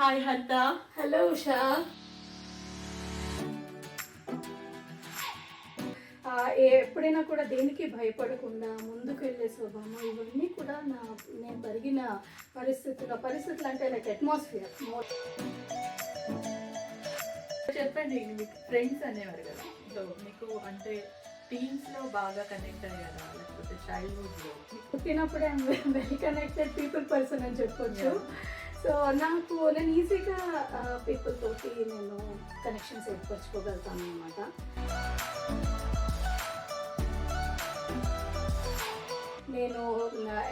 Hi హరిత. Hello Usha. ఎప్పుడైనా కూడా దేనికి భయపడకుండా ముందుకు వెళ్ళే స్వభావం ఇవన్నీ కూడా నేను పెరిగిన పరిస్థితులు అంటే లైక్ అట్మాస్ఫియర్. చెప్పండి, మీకు ఫ్రెండ్స్ అనేవారు కదా, సో మీకు అంటే టీన్స్లో బాగా కనెక్ట్ అయ్యారా లేకపోతే చైల్డ్హుడ్లో? పుట్టినప్పుడే వెల్ కనెక్టెడ్ పీపుల్ పర్సన్ అని చెప్పొచ్చు. సో నేను ఈజీగా పీపుల్ తోటి నేను కనెక్షన్స్ ఏర్పరచుకోగలుగుతాను అనమాట. నేను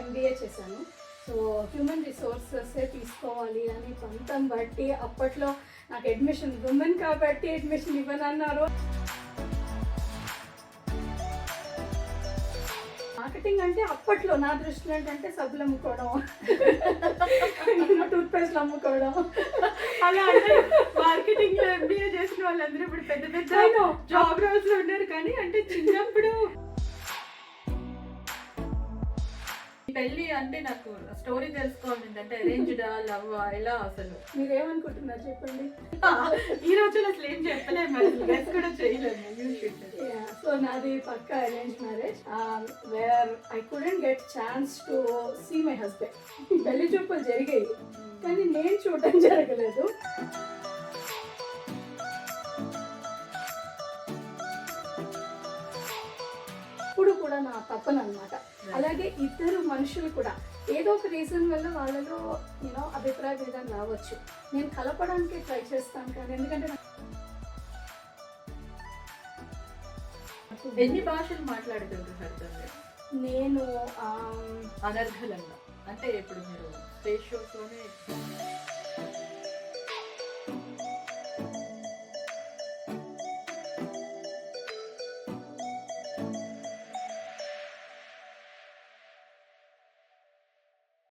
MBA చేశాను. సో హ్యూమన్ రిసోర్సెసే తీసుకోవాలి అని పంతం బట్టి అప్పట్లో నాకు అడ్మిషన్ ఉమెన్ కాబట్టి అడ్మిషన్ ఇవ్వనన్నారు. మార్కెటింగ్ అంటే అప్పట్లో నా దృష్టిలో ఏంటంటే సబ్బులు అమ్ముకోవడం, టూత్ పేస్ట్లు అమ్ముకోవడం. అలా అంటే మార్కెటింగ్ లో MBA చేసిన వాళ్ళందరూ ఇప్పుడు పెద్ద పెద్ద జాబ్ రోల్స్ లో ఉన్నారు. కానీ అంటే చిన్నప్పుడు పెళ్ళి అంటే నాకు స్టోరీ తెలుసుకోవాలి. అంటే అరేంజ్డ్ లవ్ ఎలా అసలు మీరేమనుకుంటున్నారు చెప్పండి. ఈ రోజులో అసలు ఏం చెప్పలేము, అసలు గెస్ కూడా చేయలేము. సో నాది పక్కా arrange marriage where I couldn't get chance to see my husband. పెళ్లి చూపులు జరిగాయి కానీ నేను చూడటం జరగలేదు. ఇప్పుడు కూడా నా తప్పన అనమాట. అలాగే ఇద్దరు మనుషులు కూడా ఏదో ఒక రీజన్ వల్ల వాళ్ళలో అభిప్రాయ భేదం రావచ్చు. నేను కలపడానికి ట్రై చేస్తాను కానీ ఎందుకంటే ఎన్ని భాషలు మాట్లాడగలుగుతారు? నేను అనర్ఘలంగా అంటే ఇప్పుడు మీరు స్టేజ్ షోస్లోనే